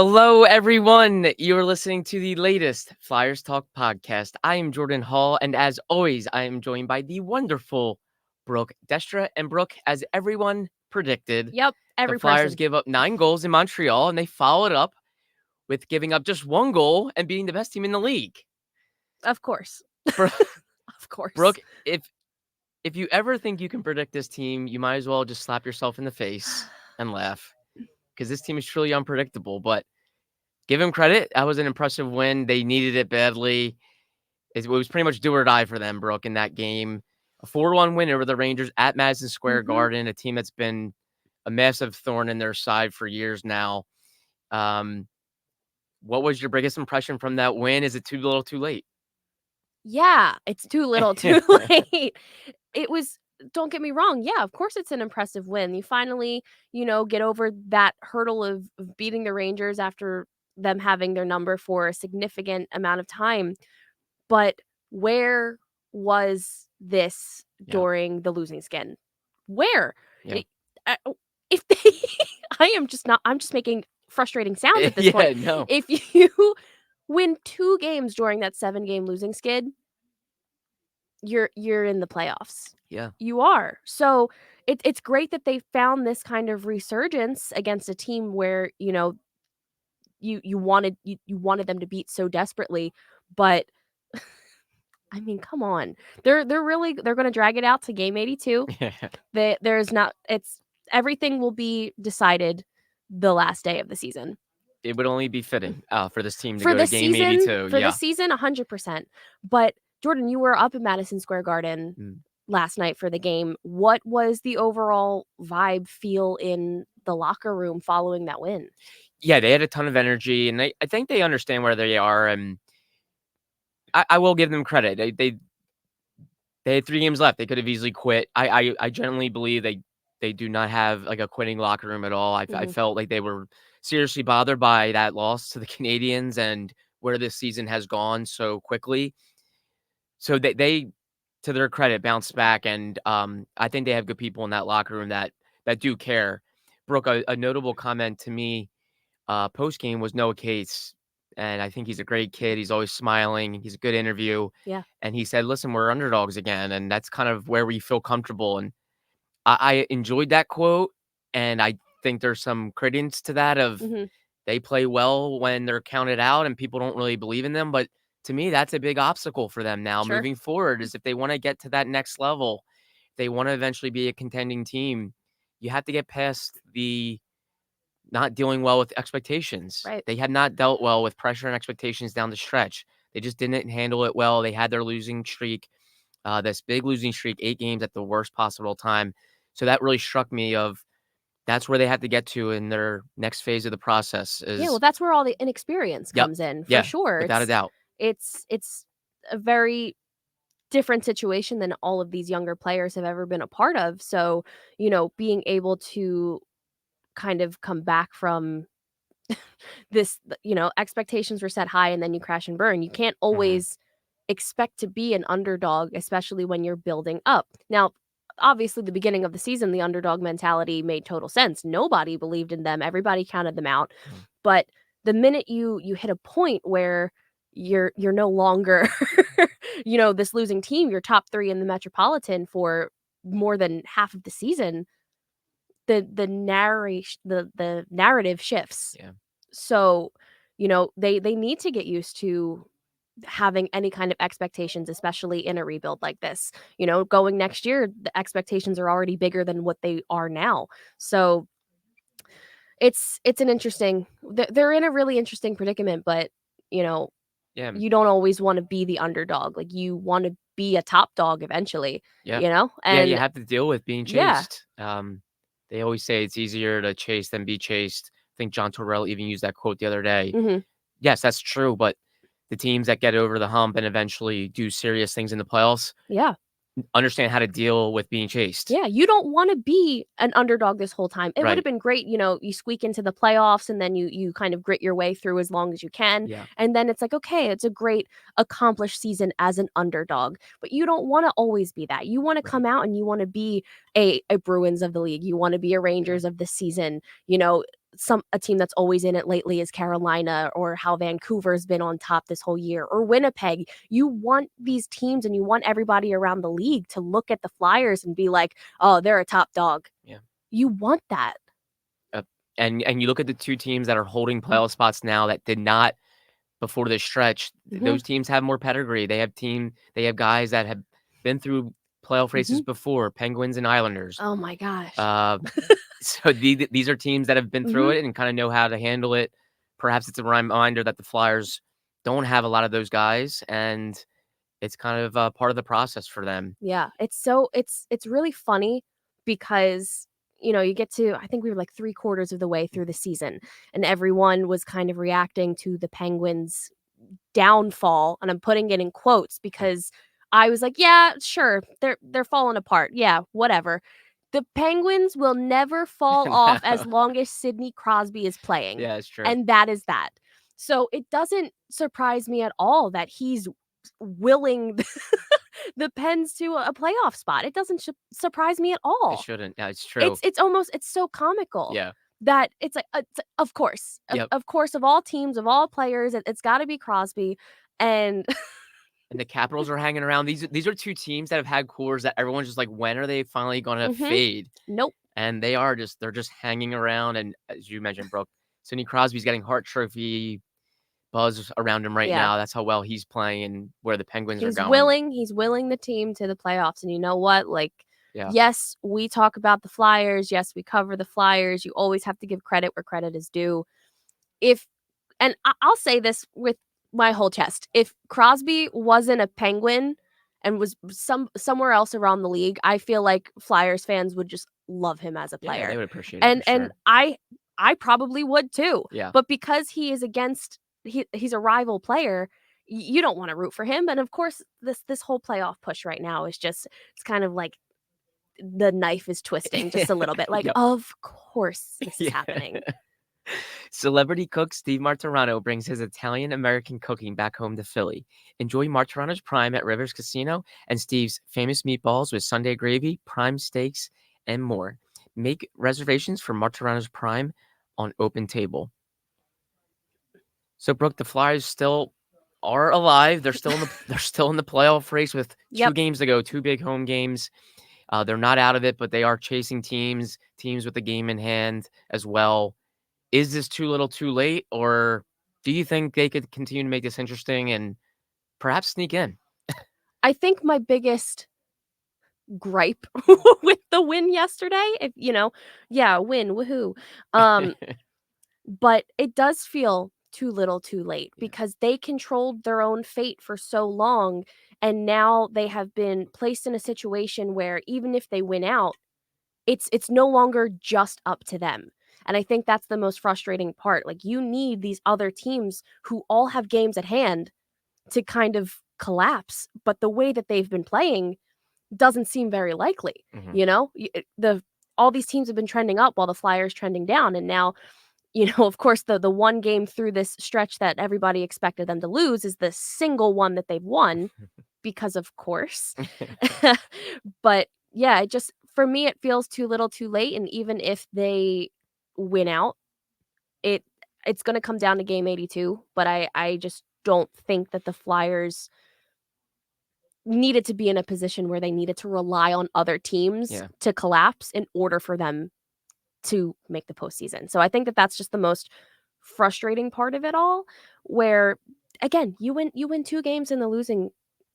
Hello, everyone. You're listening to the latest Flyers Talk podcast. I am Jordan Hall, and as always, I am joined by the wonderful Brooke Destra. And Brooke, as everyone predicted, Yep, the every Flyers person. gave up 9 goals in Montreal, and they followed up with giving up just 1 goal and being the best team in the league. Of course. Bro- Of course. Brooke, if you ever think you can predict this team, you might as well just slap yourself in the face and laugh because this team is truly unpredictable. But give him credit. That was an impressive win. They needed it badly. It was pretty much do or die for them, Brooke, in that game. A 4-1 win over the Rangers at Madison Square Garden, a team that's been a massive thorn in their side for years now. What was your biggest impression from that win? Is it too little, too late? Yeah, it's too little, too late. It was, don't get me wrong. Yeah, of course it's an impressive win. You finally, get over that hurdle of beating the Rangers after them having their number for a significant amount of time. But where was this during the losing skin? Where? Yeah. If they, I'm just making frustrating sounds at this point. No. If you win 2 games during that 7-game losing skid, you're in the playoffs. Yeah. You are. So it's great that they found this kind of resurgence against a team where, you wanted them to beat so desperately, but I mean, come on. They're going to drag it out to game 82. There's not it's everything will be decided the last day of the season. It would only be fitting for this team to For go to this game season, 82. for this season, 100%. But Jordan, you were up at Madison Square Garden last night for the game. What was the overall vibe, feel in the locker room following that win? Yeah, they had a ton of energy, and I think they understand where they are, and I will give them credit. They had 3 games left. They could have easily quit. I generally believe they do not have, like, a quitting locker room at all. I felt like they were seriously bothered by that loss to the Canadiens and where this season has gone so quickly. So they to their credit, bounced back, and, I think they have good people in that locker room that do care. Brooke, a notable comment to me, post-game was Noah Cates, and I think he's a great kid. He's always smiling. He's a good interview. Yeah. And he said, "Listen, we're underdogs again," and that's kind of where we feel comfortable, and I enjoyed that quote, and I think there's some credence to that of they play well when they're counted out and people don't really believe in them, but to me, that's a big obstacle for them now Sure. moving forward is if they wanna get to that next level, they wanna eventually be a contending team, you have to get past the not dealing well with expectations. Right. They had not dealt well with pressure and expectations down the stretch. They just didn't handle it well. They had their losing streak, this big losing streak, 8 games at the worst possible time. So that really struck me of that's where they had to get to in their next phase of the process is Yeah, well, that's where all the inexperience Yep. comes in, for Yeah, sure. without a doubt. It's a very different situation than all of these younger players have ever been a part of. So, being able to kind of come back from this, expectations were set high and then you crash and burn. You can't always expect to be an underdog, especially when you're building up. Now, obviously, the beginning of the season, the underdog mentality made total sense. Nobody believed in them. Everybody counted them out. But the minute you hit a point where you're no longer, this losing team, you're top 3 in the Metropolitan for more than half of the season, the narrative shifts. Yeah. So, they need to get used to having any kind of expectations, especially in a rebuild like this. Going next year, the expectations are already bigger than what they are now. So it's an interesting, they're in a really interesting predicament, but Yeah. you don't always want to be the underdog. Like, you want to be a top dog eventually, Yeah. And Yeah, you have to deal with being Yeah. chased. They always say it's easier to chase than be chased. I think John Torrell even used that quote the other day. Yes, that's true, but the teams that get over the hump and eventually do serious things in the playoffs Yeah. understand how to deal with being chased. Yeah, you don't want to be an underdog this whole time. It would Right. have been great, you squeak into the playoffs and then you kind of grit your way through as long as you can. Yeah. And then it's like, okay, it's a great accomplished season as an underdog. But you don't want to always be that. You want to come out and you want to be a Bruins of the league. You want to be a Rangers of the season. a team that's always in it lately is Carolina, or how Vancouver's been on top this whole year, or Winnipeg. You want these teams and you want everybody around the league to look at the Flyers and be like, "Oh, they're a top dog." Yeah. You want that. And you look at the two teams that are holding playoff spots now that did not before this stretch. Those teams have more pedigree. They have guys that have been through playoff races before, Penguins and Islanders. Oh my gosh. So these are teams that have been through it and kind of know how to handle it. Perhaps it's a reminder that the Flyers don't have a lot of those guys, and it's kind of part of the process for them. Yeah, it's really funny because, you get to, I think we were like 3/4 of the way through the season, and everyone was kind of reacting to the Penguins' downfall, and I'm putting it in quotes because I was like, "Yeah, sure, they're falling apart. Yeah, whatever." The Penguins will never fall off as long as Sidney Crosby is playing. Yeah, it's true. And that is that. So it doesn't surprise me at all that he's willing the Pens to a playoff spot. It doesn't surprise me at It all. shouldn't. Yeah, it's true. It's so comical. Yeah. That it's like, of course, Yep. of course, of all teams, of all players, it's got to be Crosby. And And the Capitals are hanging around. These are two teams that have had cores that everyone's just like, when are they finally gonna fade? Nope. And they're just hanging around. And as you mentioned, Brooke, Sidney Crosby's getting Hart Trophy buzz around him right now. That's how well he's playing and where the Penguins are going. He's willing the team to the playoffs. And you know what? Like, Yeah. yes, we talk about the Flyers. Yes, we cover the Flyers. You always have to give credit where credit is due. And I'll say this with my whole chest. If Crosby wasn't a Penguin and was somewhere else around the league, I feel like Flyers fans would just love him as a player. Yeah, they would appreciate it. And I probably would too. Yeah. But because he is he's a rival player, you don't want to root for him. And of course, this whole playoff push right now is just, it's kind of like the knife is twisting just a little bit. Like, of course this is happening. Celebrity cook Steve Martirano brings his Italian-American cooking back home to Philly. Enjoy Martirano's Prime at Rivers Casino and Steve's famous meatballs with Sunday gravy, prime steaks, and more. Make reservations for Martirano's Prime on Open Table. So, Brooke, the Flyers still are alive. They're still in the playoff race with 2 games to go, 2 big home games. They're not out of it, but they are chasing teams with the game in hand as well. Is this too little too late, or do you think they could continue to make this interesting and perhaps sneak in? I think my biggest gripe with the win yesterday, win, woohoo. But it does feel too little too late because they controlled their own fate for so long, and now they have been placed in a situation where even if they win out, it's no longer just up to them. And I think that's the most frustrating part. Like, you need these other teams who all have games at hand to kind of collapse. But the way that they've been playing doesn't seem very likely. All these teams have been trending up while the Flyers trending down. And now, of course, the one game through this stretch that everybody expected them to lose is the single one that they've won because, of course. But yeah, for me, it feels too little too late. And even if they win out, it's going to come down to game 82. But I just don't think that the Flyers needed to be in a position where they needed to rely on other teams to collapse in order for them to make the postseason. So I think that that's just the most frustrating part of it all, where, again, you win 2 games in the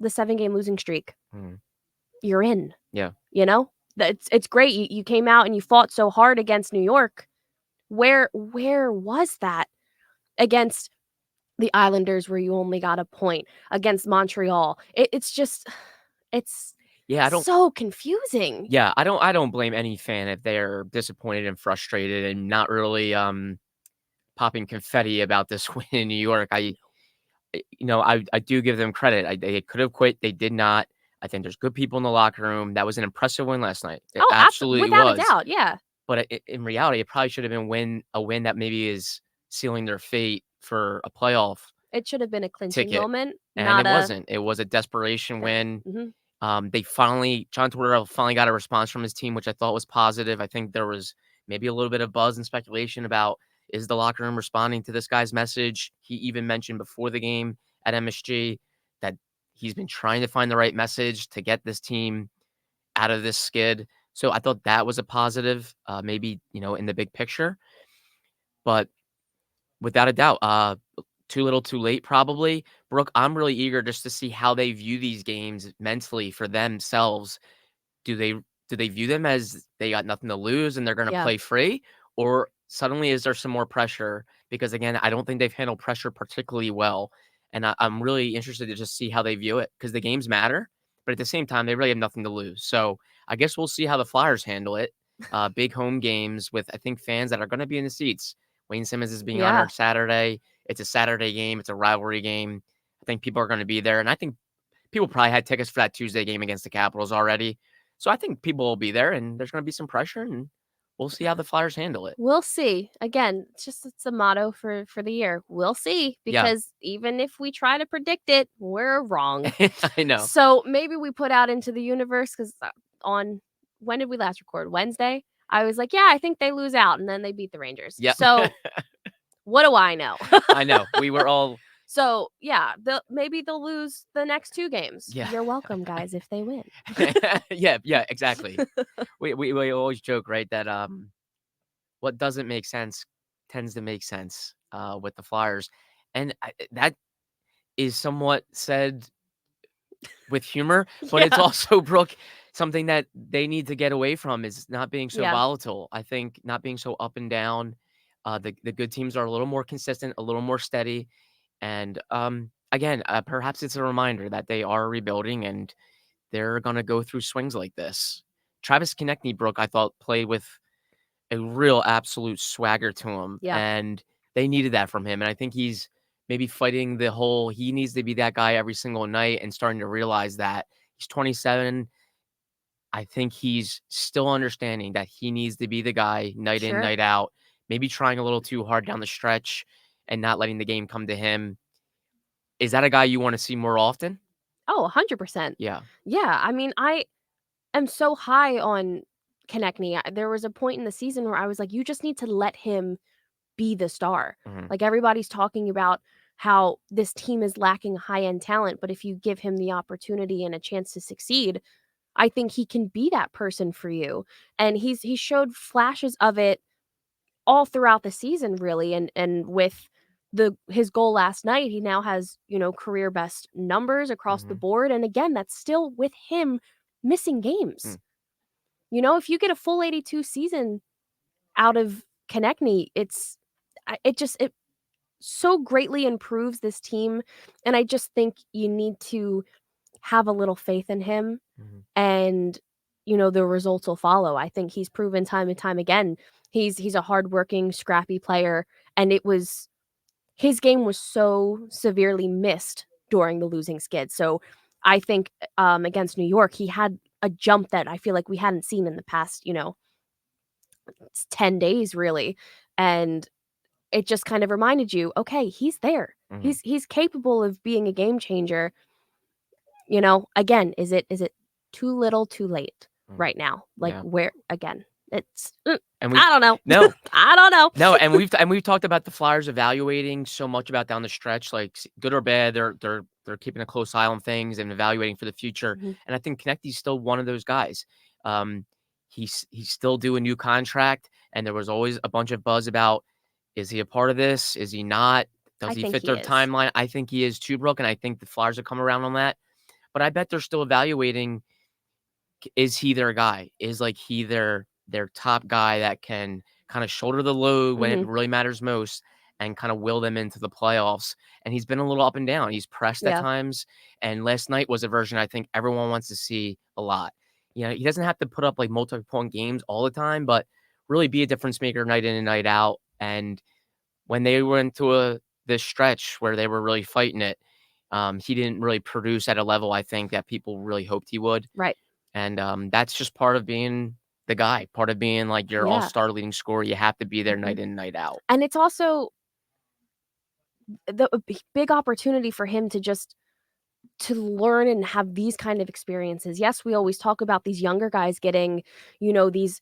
7-game losing streak. You're in. Yeah. It's great. You came out and you fought so hard against New York. Where was that against the Islanders, where you only got a point, against Montreal? It's so confusing. Yeah, I don't blame any fan if they're disappointed and frustrated and not really popping confetti about this win in New York. I do give them credit. They could have quit. They did not. I think there's good people in the locker room. That was an impressive win last night. It absolutely without was. a doubt, yeah. But in reality, it probably should have been a win that maybe is sealing their fate for a playoff. It should have been a clinching moment, and it wasn't. It was a desperation win. John Tortorella finally got a response from his team, which I thought was positive. I think there was maybe a little bit of buzz and speculation about, is the locker room responding to this guy's message? He even mentioned before the game at MSG that he's been trying to find the right message to get this team out of this skid. So I thought that was a positive, maybe, in the big picture. But without a doubt, too little too late probably. Brooke, I'm really eager just to see how they view these games mentally for themselves. Do they view them as they got nothing to lose and they're gonna Yeah. play free? Or suddenly is there some more pressure? Because again, I don't think they've handled pressure particularly well. And I'm really interested to just see how they view it because the games matter, but at the same time, they really have nothing to lose. So I guess we'll see how the Flyers handle it. Big home games with, I think, fans that are going to be in the seats. Wayne Simmons is being Yeah. honored Saturday. It's a Saturday game. It's a rivalry game. I think people are going to be there. And I think people probably had tickets for that Tuesday game against the Capitals already. So I think people will be there and there's going to be some pressure and we'll see how the Flyers handle it. We'll see. Again, it's a motto for the year. We'll see, Yeah. because even if we try to predict it, we're wrong. I know. So maybe we put out into the universe, because on when did we last record? Wednesday? I was like, yeah, I think they lose out, and then they beat the Rangers. Yep. So what do I know? I know. We were all. So yeah, maybe they'll lose the next 2 games. Yeah. You're welcome, guys, if they win. Yeah, exactly. We always joke, right, that what doesn't make sense tends to make sense with the Flyers, and that is somewhat said with humor, but it's Yeah. also, Brooke, something that they need to get away from is not being so Yeah. volatile. I think not being so up and down. The good teams are a little more consistent, a little more steady, and again, perhaps it's a reminder that they are rebuilding and they're gonna go through swings like this. Travis Konecny, Brooke, I thought played with a real absolute swagger to him, Yeah. and they needed that from him, and I think he's maybe fighting the whole he needs to be that guy every single night and starting to realize that. He's 27. I think he's still understanding that he needs to be the guy night in, Sure. night out, maybe trying a little too hard down the stretch and not letting the game come to him. Is that a guy you wanna see more often? Oh, 100%. Yeah. Yeah, I mean, I am so high on Konechny. There was a point in the season where I was like, "You just need to let him be the star." Mhm, Like, everybody's talking about how this team is lacking high-end talent, but if you give him the opportunity and a chance to succeed, I think he can be that person for you. And he showed flashes of it all throughout the season, really, and with his goal last night, he now has, career best numbers across the mhm, board, and again, that's still with him missing mm, games. If you get a full 82 season out of Konechny, it so greatly improves this team, and I just think you need to have a little faith in him, mhm, and, the results will follow. I think he's proven time and time again, he's a hardworking, scrappy player, and his game was so severely missed during the losing skid. So I think, against New York, he had a jump that I feel like we hadn't seen in the past, 10 days really. And it just kind of reminded you, okay, he's there. mhm, He's capable of being a game changer. Again, is it too little, too late mm. right now? Like, Yeah. where again? It's And I we've don't know. no, I don't know. no, and we've talked about the Flyers evaluating so much about down the stretch, like good or bad, they're keeping a close eye on things and evaluating for the future. Mhm. And I think Konechny's still one of those guys. Um, he's still due a new contract, and there was always a bunch of buzz about, is he a part of this? Is he not? Does I he think fit he their is. timeline? I think he is too, Brooke, and I think the Flyers have come around on that. But I bet they're still evaluating, is he their guy? Is like he their top guy that can kind of shoulder the load when it Mhm. really matters most and kind of will them into the playoffs. And he's been a little up and down. He's pressed at Yeah. times. And last night was a version I think everyone wants to see a lot. He doesn't have to put up like multi-point games all the time, but really be a difference maker night in and night out. And when they went to this stretch where they were really fighting it, he didn't really produce at a level I think that people really hoped he would. Right. And, that's just part of being the guy, part of being, like, your Yeah. all-star leading scorer. You have to be there Mhm. night in, night out. And it's also a big opportunity for him to learn and have these kind of experiences. Yes, we always talk about these younger guys getting, these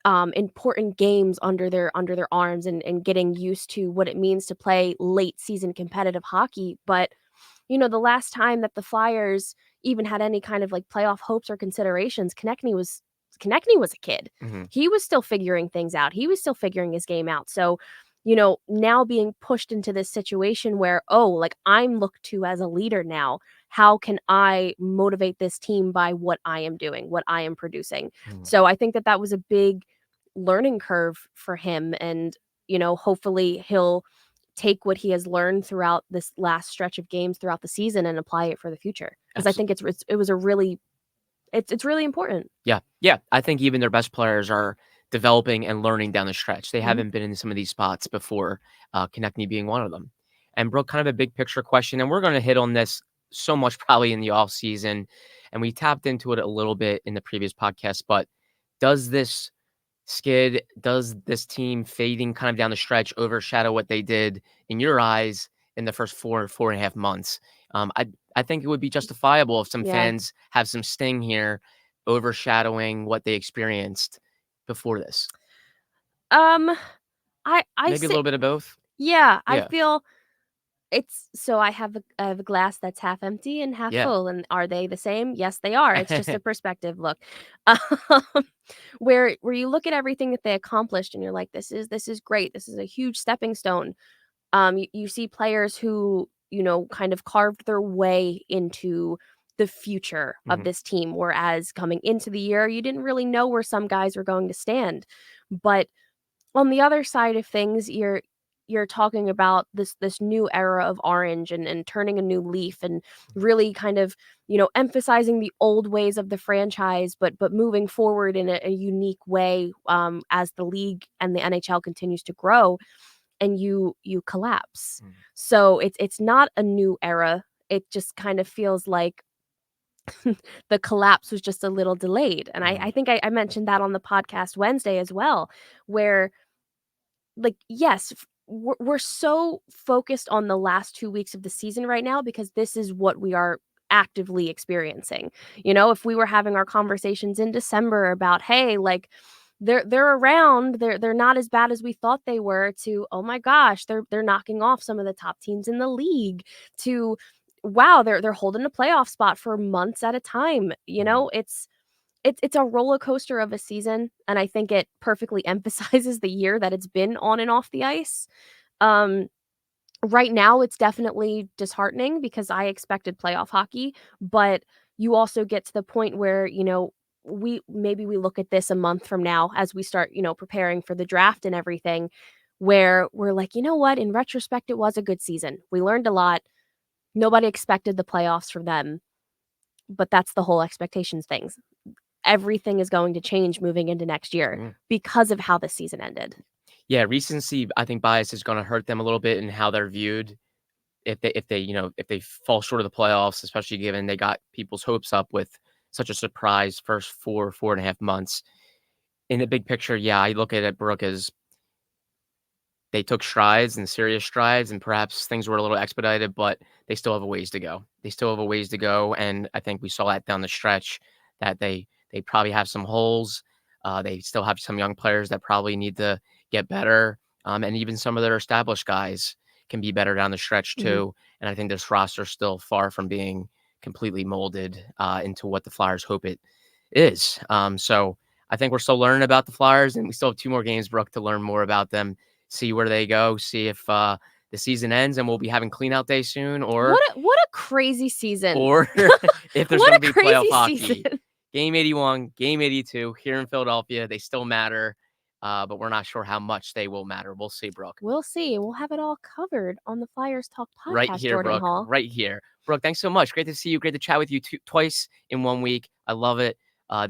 important games under their arms and getting used to what it means to play late season competitive hockey. But the last time that the Flyers even had any kind of like playoff hopes or considerations, Konecny was a kid. Mhm. He was still figuring things out. He was still figuring his game out. So, now being pushed into this situation where, oh, like I'm looked to as a leader now. How can I motivate this team by what I am doing, what I am producing? Mhm. So I think that that was a big learning curve for him. And, hopefully he'll take what he has learned throughout this last stretch of games throughout the season and apply it for the future. Because I think it was a really it's really important. Yeah, yeah. I think even their best players are developing and learning down the stretch. They Mhm. haven't been in some of these spots before, Konechny being one of them. And Brooke, kind of a big picture question, and we're going to hit on this so much probably in the off season, and we tapped into it a little bit in the previous podcast. But does this skid, does this team fading kind of down the stretch overshadow what they did in your eyes in the first 4.5 months? I think it would be justifiable if some Yeah. fans have some sting here overshadowing what they experienced before this. Um, I Maybe a say little bit of both? yeah, I Yeah. feel it's so I have a glass that's half empty and half Yeah. full, and are they the same? Yes, they are. It's just a perspective look. Um, where you look at everything that they accomplished and you're like, this is great. This is a huge stepping stone. You see players who, kind of carved their way into the future of Mhm. this team, whereas coming into the year, you didn't really know where some guys were going to stand. But on the other side of things, you're talking about this new era of orange and turning a new leaf and really kind of, emphasizing the old ways of the franchise, but moving forward in a unique way, as the league and the NHL continues to grow, and you collapse. Mm. So it's not a new era. It just kind of feels like the collapse was just a little delayed. And I Mhm. think I mentioned that on the podcast Wednesday as well, where like, yes, we're so focused on the last 2 weeks of the season right now because this is what we are actively experiencing. If we were having our conversations in December about, "Hey, like, they're around, they're not as bad as we thought they were," to, "Oh my gosh, they're knocking off some of the top teams in the league," to, "Wow, they're holding a playoff spot for months at a time." Mhm. It's a roller coaster of a season, and I think it perfectly emphasizes the year that it's been on and off the ice. Um, right now, it's definitely disheartening because I expected playoff hockey, but you also get to the point where, we look at this a month from now as we start, preparing for the draft and everything, where we're like, "You know what? In retrospect, it was a good season. We learned a lot. Nobody expected the playoffs from them." But that's the whole expectations things. Everything is going to change moving into next year Mm. because of how the season ended. Yeah, recency, I think bias is gonna hurt them a little bit in how they're viewed if they fall short of the playoffs, especially given they got people's hopes up with such a surprise first 4.5 months. In the big picture, yeah, I look at it, Brooke, as they took strides and serious strides, and perhaps things were a little expedited, but they still have a ways to go. They still have a ways to go, and I think we saw that down the stretch that they probably have some holes. They still have some young players that probably need to get better, and even some of their established guys can be better down the stretch Mhm. too. And I think this roster is still far from being completely molded into what the Flyers hope it is. So I think we're still learning about the Flyers, and we still have 2 more games, Brooke, to learn more about them, see where they go, see if the season ends and we'll be having clean out day soon, What a crazy season. or if there's What going to a be playoff crazy hockey. season. Game 81, game 82 here in Philadelphia, they still matter, but we're not sure how much they will matter. We'll see, Brooke. We'll see, and we'll have it all covered on the Flyers Talk Right podcast, here, Jordan Brooke. Hall. Right here. Brooke, thanks so much. Great to see you. Great to chat with you twice in 1 week. I love it.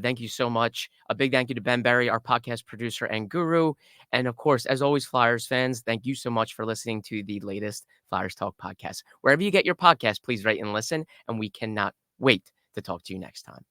Thank you so much. A big thank you to Ben Berry, our podcast producer and guru. And of course, as always, Flyers fans, thank you so much for listening to the latest Flyers Talk podcast. Wherever you get your podcast, please rate and listen. And we cannot wait to talk to you next time.